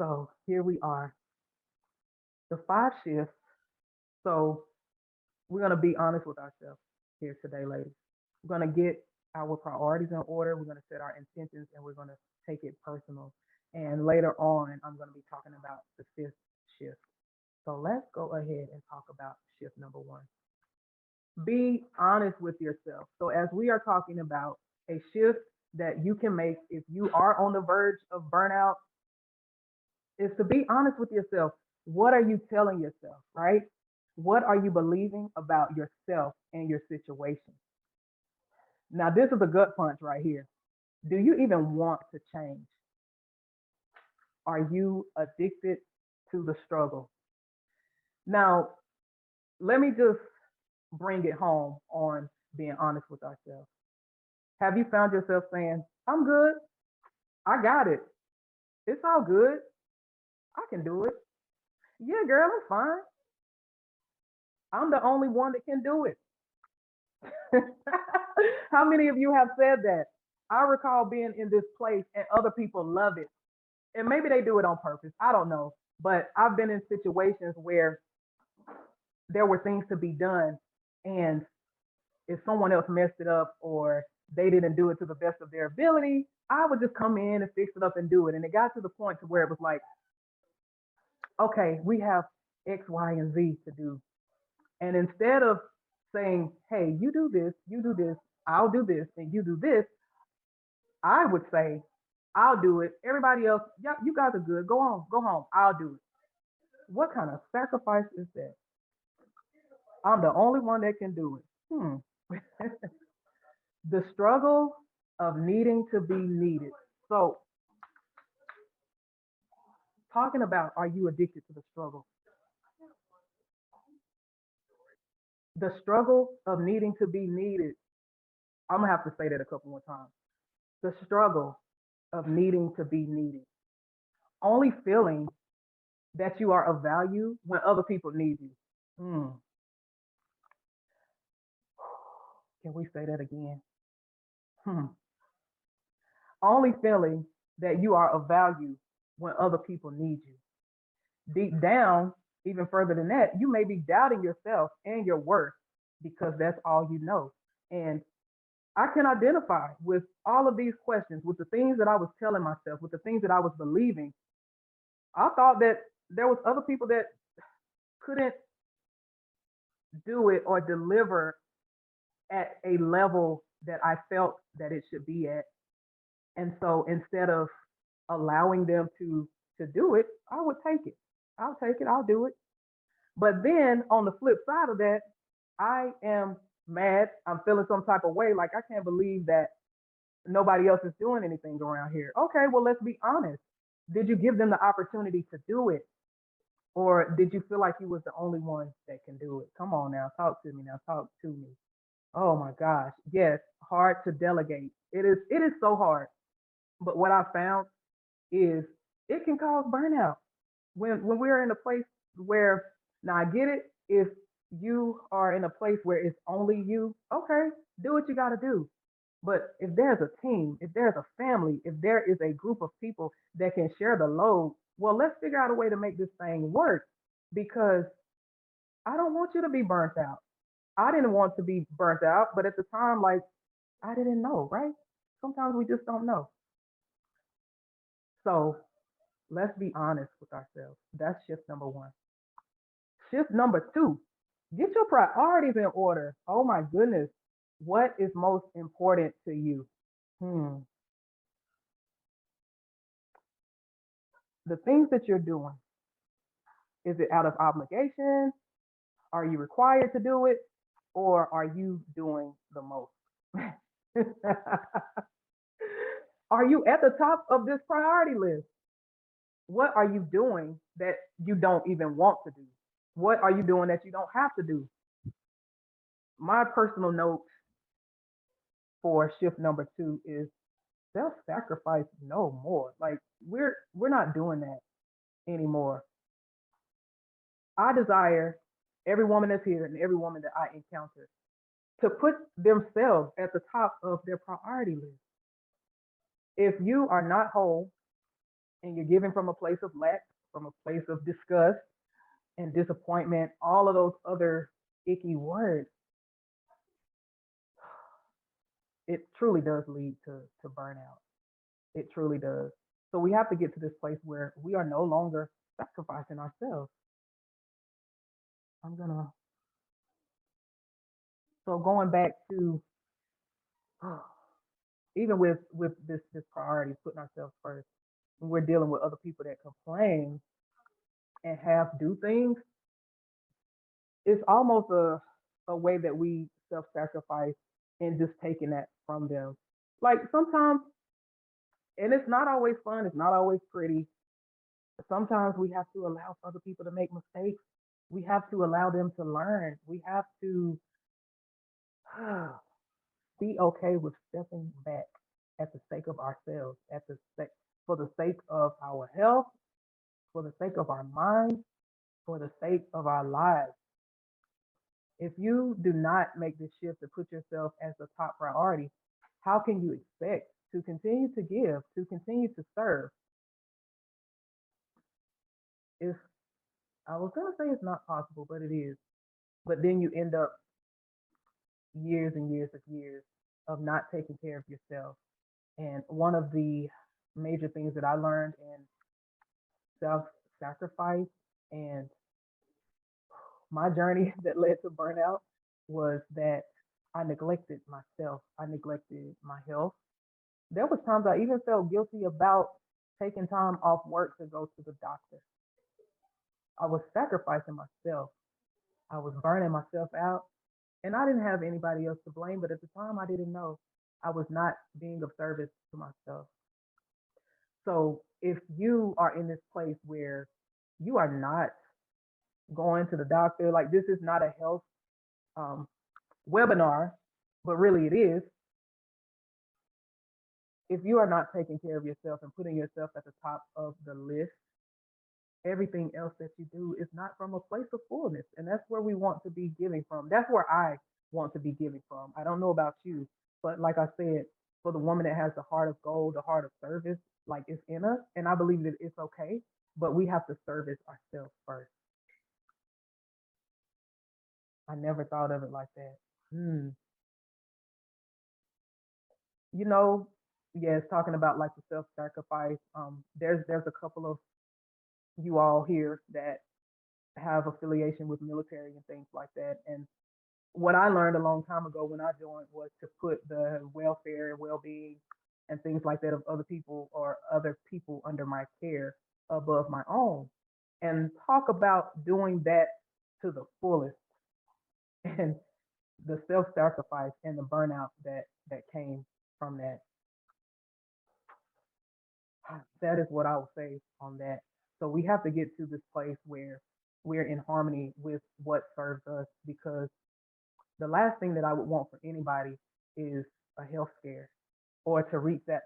So here we are, the five shifts. So we're going to be honest with ourselves here today, ladies. We're going to get our priorities in order. We're going to set our intentions and we're going to take it personal. And later on, I'm going to be talking about the fifth shift. So let's go ahead and talk about shift number one. Be honest with yourself. So, as we are talking about a shift that you can make if you are on the verge of burnout, is to be honest with yourself. What are you telling yourself, right? What are you believing about yourself and your situation? Now, this is a gut punch right here. Do you even want to change? Are you addicted to the struggle? Now, let me just bring it home on being honest with ourselves. Have you found yourself saying, I'm good, I got it, it's all good, I can do it? Yeah, girl, I'm fine. I'm the only one that can do it. How many of you have said that? I recall being in this place and other people love it. And maybe they do it on purpose. I don't know. But I've been in situations where there were things to be done. And if someone else messed it up or they didn't do it to the best of their ability, I would just come in and fix it up and do it. And it got to the point to where it was like, okay, we have X, Y, and Z to do. And instead of saying, hey, you do this, I'll do this, and you do this, I would say, I'll do it. Everybody else, yeah, you guys are good. Go on, go home. I'll do it. What kind of sacrifice is that? I'm the only one that can do it. The struggle of needing to be needed. So, talking about, are you addicted to the struggle? The struggle of needing to be needed. I'm gonna have to say that a couple more times. The struggle of needing to be needed. Only feeling that you are of value when other people need you. Hmm. Can we say that again? Hmm. Only feeling that you are of value when other people need you. Deep down, even further than that, you may be doubting yourself and your worth because that's all you know. And I can identify with all of these questions, with the things that I was telling myself, with the things that I was believing. I thought that there was other people that couldn't do it or deliver at a level that I felt that it should be at. And so instead of allowing them to do it, I would take it. I'll take it, I'll do it. But then on the flip side of that, I am mad. I'm feeling some type of way. Like I can't believe that nobody else is doing anything around here. Okay, well, let's be honest. Did you give them the opportunity to do it? Or did you feel like you was the only one that can do it? Come on now, talk to me now, talk to me. Oh my gosh. Yes, hard to delegate. It is so hard. But what I found is it can cause burnout. When we're in a place where, now I get it, if you are in a place where it's only you, okay, do what you got to do. But if there's a team, if there's a family, if there is a group of people that can share the load, well, let's figure out a way to make this thing work because I don't want you to be burnt out. I didn't want to be burnt out, but at the time, like, I didn't know, right? Sometimes we just don't know. So let's be honest with ourselves. That's shift number one. Shift number two, get your priorities in order. Oh my goodness. What is most important to you? Hmm. The things that you're doing, is it out of obligation? Are you required to do it? Or are you doing the most? Are you at the top of this priority list? What are you doing that you don't even want to do? What are you doing that you don't have to do? My personal note for shift number two is self-sacrifice no more. Like we're not doing that anymore. I desire every woman that's here and every woman that I encounter to put themselves at the top of their priority list. If you are not whole, and you're giving from a place of lack, from a place of disgust and disappointment, all of those other icky words, it truly does lead to burnout. It truly does. So we have to get to this place where we are no longer sacrificing ourselves. I'm gonna so going back to even with this priority, putting ourselves first, when we're dealing with other people that complain and half do things, it's almost a way that we self-sacrifice and just taking that from them. Like sometimes, and it's not always fun, it's not always pretty. Sometimes we have to allow other people to make mistakes. We have to allow them to learn. We have to be okay with stepping back at the sake of ourselves, at the sake for the sake of our health, for the sake of our mind, for the sake of our lives. If you do not make this shift to put yourself as the top priority, how can you expect to continue to give, to continue to serve if I was going to say it's not possible, but it is. But then you end up years and years of years of not taking care of yourself. And one of the major things that I learned in self sacrifice and my journey that led to burnout was that I neglected myself. I neglected my health. There was times I even felt guilty about taking time off work to go to the doctor. I was sacrificing myself. I was burning myself out. And I didn't have anybody else to blame, but at the time I didn't know. I was not being of service to myself. So if you are in this place where you are not going to the doctor, like this is not a health um, webinar, but really it is. If you are not taking care of yourself and putting yourself at the top of the list, everything else that you do is not from a place of fullness. And that's where we want to be giving from. That's where I want to be giving from. I don't know about you, but like I said, for the woman that has the heart of gold, the heart of service, like it's in us. And I believe that it's okay, but we have to service ourselves first. I never thought of it like that. Hmm. You know, yes, talking about like the self-sacrifice. There's a couple of you all here that have affiliation with military and things like that. And what I learned a long time ago when I joined was to put the welfare and well-being and things like that of other people or other people under my care above my own, and talk about doing that to the fullest and the self-sacrifice and the burnout that came from that. That is what I would say on that. So we have to get to this place where we're in harmony with what serves us, because the last thing that I would want for anybody is a health scare or to reach that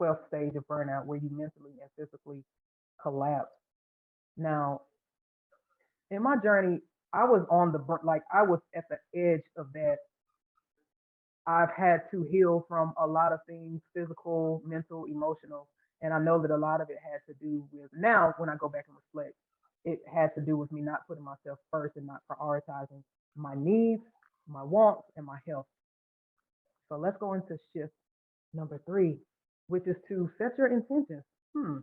12th stage of burnout where you mentally and physically collapse. Now, in my journey, I was on like I was at the edge of that. I've had to heal from a lot of things, physical, mental, emotional, and I know that a lot of it had to do with, now when I go back and reflect, it had to do with me not putting myself first and not prioritizing my needs, my wants, and my health. So let's go into shift number three, which is to set your intentions. Hmm,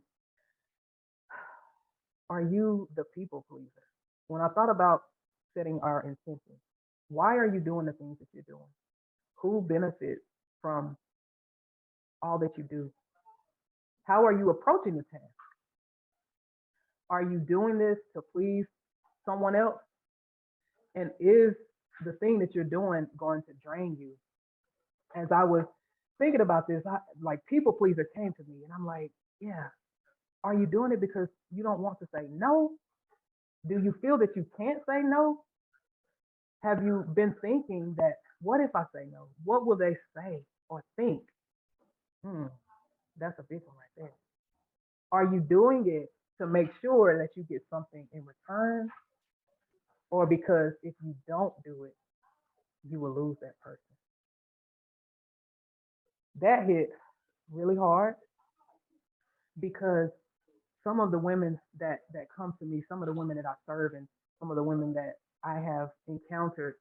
are you the people pleaser? When I thought about setting our intentions, why are you doing the things that you're doing? Who benefits from all that you do? How are you approaching the task? Are you doing this to please someone else? And is the thing that you're doing going to drain you? As I was thinking about this, like people pleaser came to me, and I'm like, yeah, are you doing it because you don't want to say no? Do you feel that you can't say no? Have you been thinking that, what if I say no? What will they say or think? Hmm, that's a big one right there. Are you doing it to make sure that you get something in return, or because if you don't do it, you will lose that person? That hit really hard because some of the women that come to me, some of the women that I serve, and some of the women that I have encountered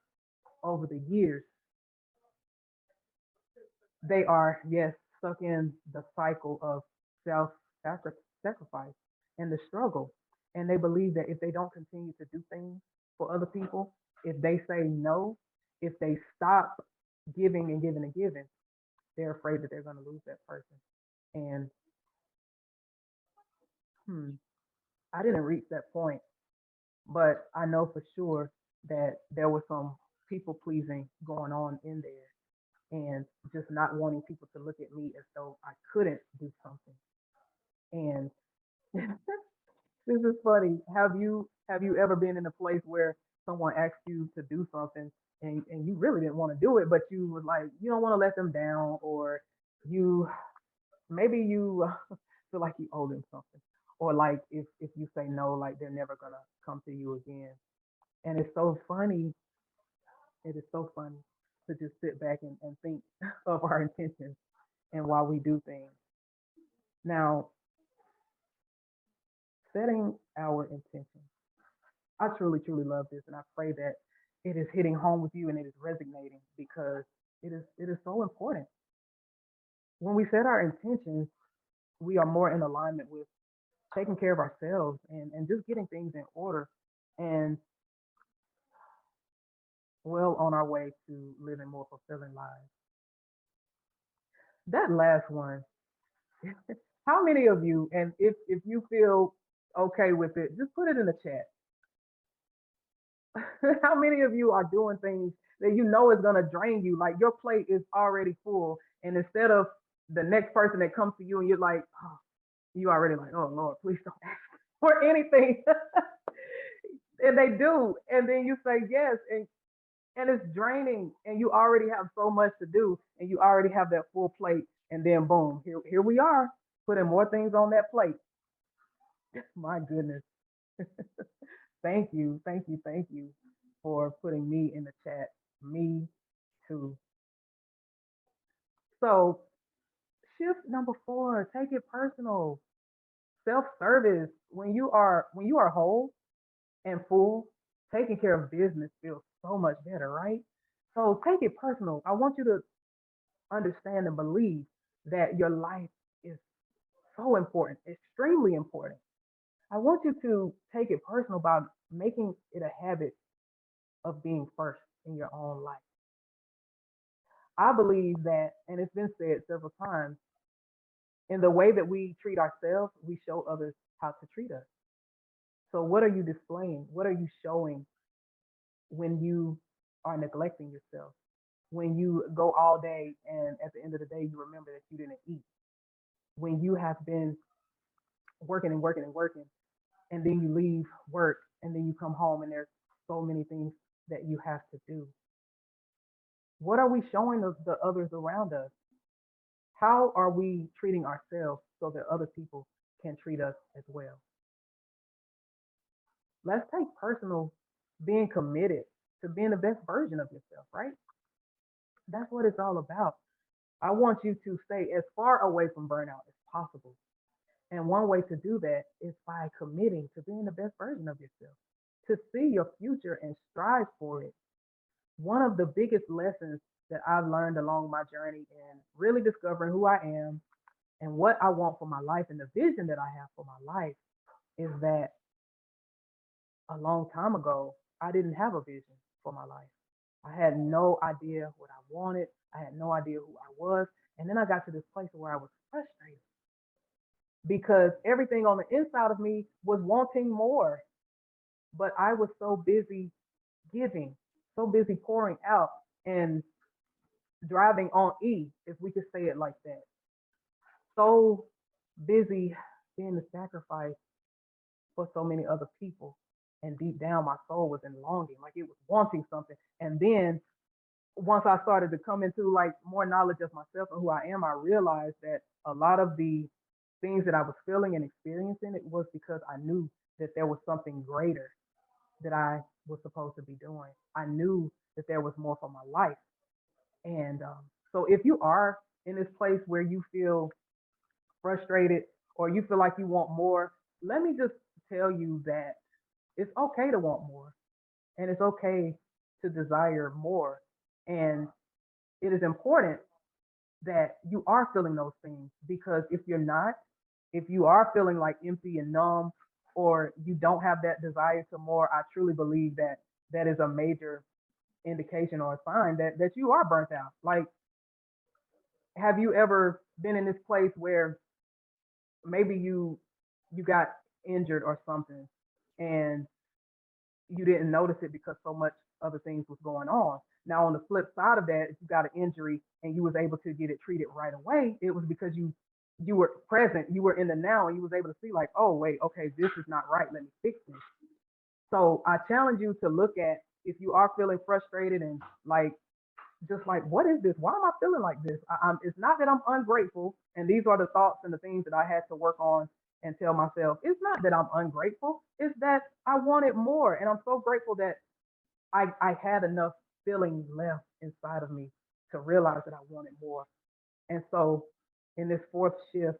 over the years, they are, yes, stuck in the cycle of self sacrifice and the struggle. And they believe that if they don't continue to do things for other people, if they say no, if they stop giving and giving and giving, they're afraid that they're going to lose that person. And hmm, I didn't reach that point, but I know for sure that there was some people pleasing going on in there and just not wanting people to look at me as though I couldn't do something. And this is funny. Have you ever been in a place where someone asked you to do something and you really didn't want to do it, but you was like you don't want to let them down, or you maybe you feel like you owe them something, or like if you say no, like they're never gonna come to you again. And it's so funny. It is so funny to just sit back and think of our intentions and why we do things. Now, setting our intentions. I truly, truly love this, and I pray that it is hitting home with you and it is resonating because it is so important. When we set our intentions, we are more in alignment with taking care of ourselves and just getting things in order and well on our way to living more fulfilling lives. That last one, how many of you, and if you feel okay with it, just put it in the chat. How many of you are doing things that you know is going to drain you? Like your plate is already full, and instead of the next person that comes to you and you're like, oh, you already like, oh Lord, please don't ask for anything. And they do, and then you say yes, and it's draining, and you already have so much to do, and you already have that full plate, and then boom, here we are, putting more things on that plate. My goodness. Thank you, thank you, thank you for putting me in the chat. Me too. So shift number 4, take it personal. Self-service. When you are whole and full, taking care of business feels so much better, right? So take it personal. I want you to understand and believe that your life is so important, extremely important. I want you to take it personal by making it a habit of being first in your own life. I believe that, and it's been said several times, in the way that we treat ourselves, we show others how to treat us. So, what are you displaying? What are you showing when you are neglecting yourself? When you go all day and at the end of the day, you remember that you didn't eat? When you have been working and working and working, and then you leave work and then you come home and there's so many things that you have to do? What are we showing the others around us? How are we treating ourselves so that other people can treat us as well? Let's take personal being committed to being the best version of yourself, right? That's what it's all about. I want you to stay as far away from burnout as possible. And one way to do that is by committing to being the best version of yourself, to see your future and strive for it. One of the biggest lessons that I've learned along my journey in really discovering who I am and what I want for my life and the vision that I have for my life is that a long time ago, I didn't have a vision for my life. I had no idea what I wanted. I had no idea who I was. And then I got to this place where I was frustrated because everything on the inside of me was wanting more. But I was so busy giving, so busy pouring out and driving on E, if we could say it like that. So busy being the sacrifice for so many other people. And deep down, my soul was in longing, like it was wanting something. And then once I started to come into like more knowledge of myself and who I am, I realized that a lot of the things that I was feeling and experiencing, it was because I knew that there was something greater that I was supposed to be doing. I knew that there was more for my life. And so if you are in this place where you feel frustrated or you feel like you want more, let me just tell you that it's okay to want more and it's okay to desire more. And it is important that you are feeling those things because if you're not, if you are feeling like empty and numb or you don't have that desire to more, I truly believe that that is a major indication or a sign that you are burnt out. Like, have you ever been in this place where maybe you got injured or something and you didn't notice it because so much other things was going on. Now on the flip side of that, if you got an injury and you was able to get it treated right away, it was because you were present, you were in the now, and you was able to see like, oh wait, okay, this is not right. Let me fix this. So I challenge you to look at if you are feeling frustrated and like just like, what is this? Why am I feeling like this? It's not that I'm ungrateful, and these are the thoughts and the things that I had to work on and tell myself. It's not that I'm ungrateful. It's that I wanted more, and I'm so grateful that I had enough feeling left inside of me to realize that I wanted more. And so, in this fourth shift,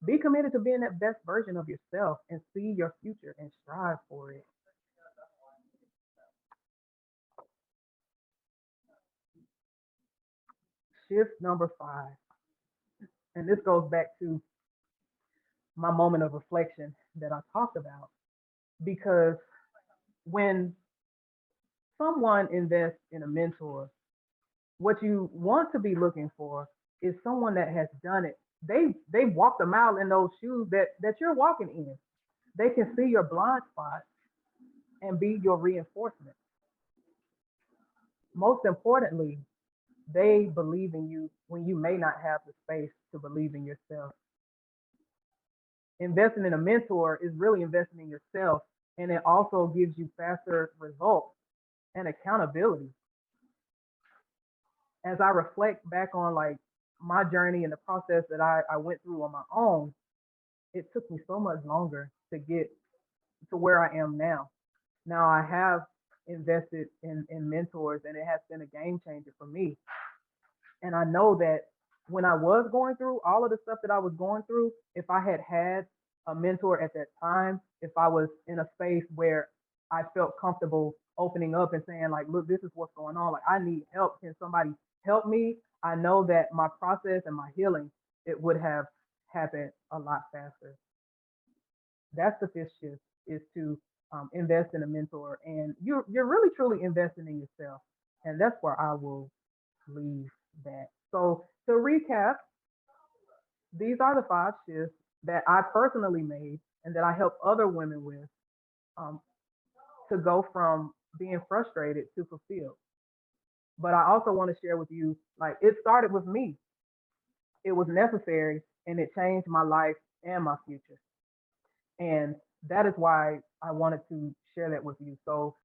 be committed to being that best version of yourself and see your future and strive for it. Shift number five, and this goes back to my moment of reflection that I talked about because when someone invests in a mentor, what you want to be looking for is someone that has done it. They walked a mile in those shoes that you're walking in. They can see your blind spots and be your reinforcement. Most importantly, they believe in you when you may not have the space to believe in yourself. Investing in a mentor is really investing in yourself, and it also gives you faster results and accountability. As I reflect back on like my journey and the process that I went through on my own, it took me so much longer to get to where I am now. Now I have invested in mentors and it has been a game changer for me. And I know that when I was going through all of the stuff that I was going through, if I had had a mentor at that time, if I was in a space where I felt comfortable opening up and saying like, look, this is what's going on. Like I need help. Can somebody help me? I know that my process and my healing, it would have happened a lot faster. That's the fifth shift is to invest in a mentor and you're really truly investing in yourself. And that's where I will leave that. So to recap, these are the five shifts that I personally made and that I help other women with um, to go from being frustrated to fulfilled. But I also want to share with you, like it started with me. It was necessary and it changed my life and my future. And that is why I wanted to share that with you. So